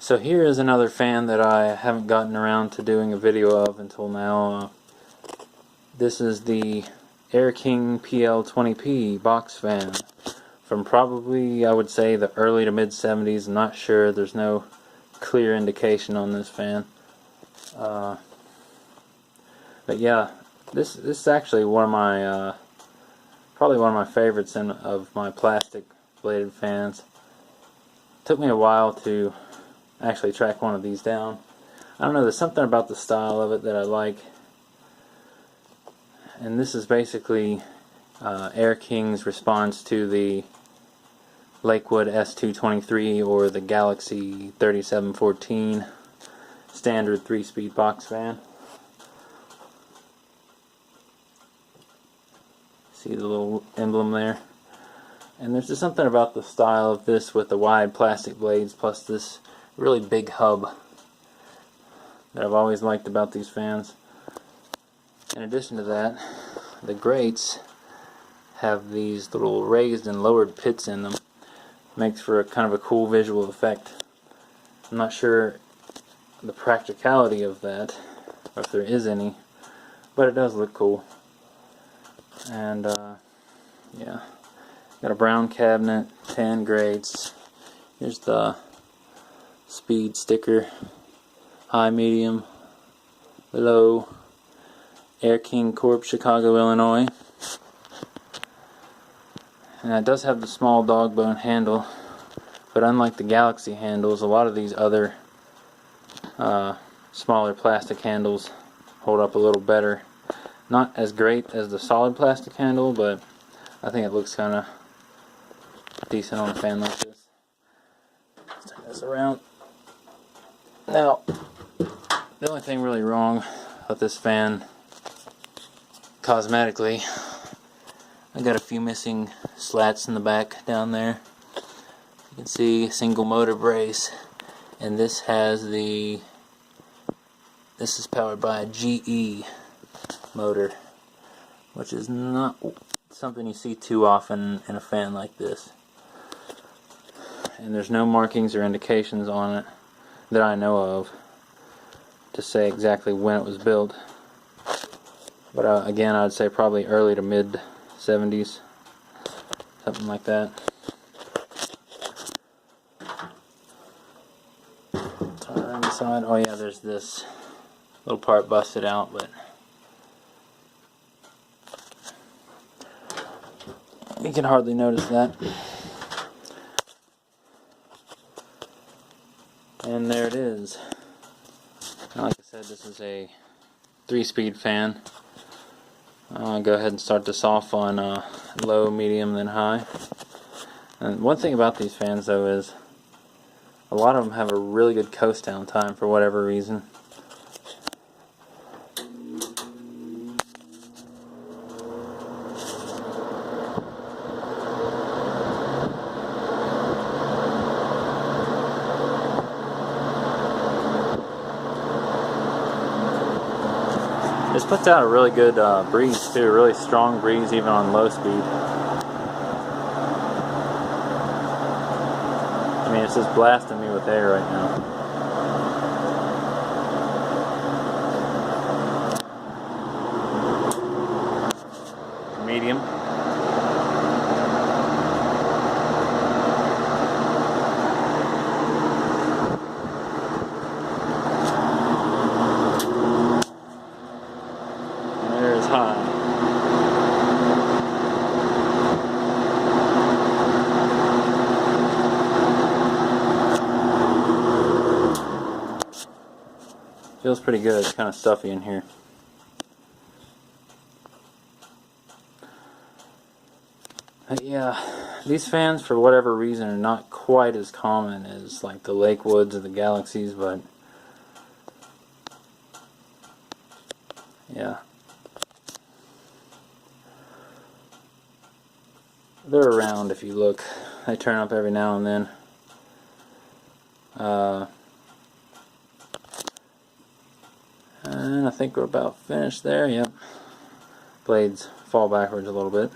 So here is another fan that I haven't gotten around to doing a video of until now. This is the King PL20P box fan from probably, I would say, the early to mid 70s. I'm not sure, there's no clear indication on this fan. But yeah, this is actually one of my probably one of my favorites of my plastic bladed fans. Took me a while to actually track one of these down. I don't know, there's something about the style of it that I like. And this is basically Air King's response to the Lakewood S223 or the Galaxy 3714 standard 3-speed box fan. See the little emblem there? And there's just something about the style of this with the wide plastic blades plus this really big hub that I've always liked about these fans. In addition to that, the grates have these little raised and lowered pits in them. Makes for a kind of a cool visual effect. I'm not sure the practicality of that, or if there is any, but it does look cool. And yeah, got a brown cabinet, tan grates. Here's the speed sticker, high, medium, low. Air King Corp, Chicago, Illinois. And it does have the small dog bone handle, but unlike the Galaxy handles, a lot of these other smaller plastic handles hold up a little better. Not as great as the solid plastic handle, but I think it looks kind of decent on a fan like this. Let's turn this around. Now, the only thing really wrong with this fan cosmetically, I got a few missing slats in the back down there. You can see a single motor brace, and this is powered by a GE motor, which is not something you see too often in a fan like this. And there's no markings or indications on it that I know of to say exactly when it was built. But again, I'd say probably early to mid 70s, something like that. Turn around the side. Oh yeah, there's this little part busted out, but you can hardly notice that. And there it is. Now, like I said, this is a 3-speed fan. I'll go ahead and start this off on low, medium, then high. And one thing about these fans, though, is a lot of them have a really good coast down time for whatever reason. This puts out a really good breeze too, a really strong breeze even on low speed. I mean, it's just blasting me with air right now. Medium. High. Feels pretty good. It's kind of stuffy in here. But yeah, these fans for whatever reason are not quite as common as like the Lakewoods or the Galaxies, but yeah. They're around if you look. They turn up every now and then. And I think we're about finished there. Yep. Blades fall backwards a little bit.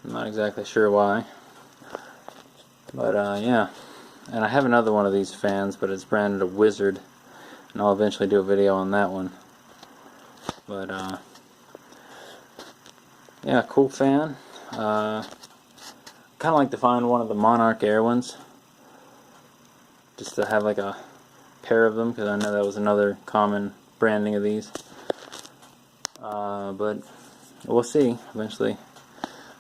I'm not exactly sure why. But yeah. And I have another one of these fans, but it's branded a Wizard, and I'll eventually do a video on that one. But yeah, cool fan. Kind of like to find one of the Monarch Air ones, just to have like a pair of them, because I know that was another common branding of these. But we'll see eventually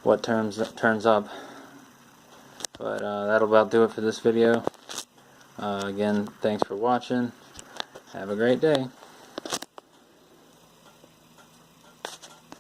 what turns up. But that'll about do it for this video. Again, thanks for watching. Have a great day.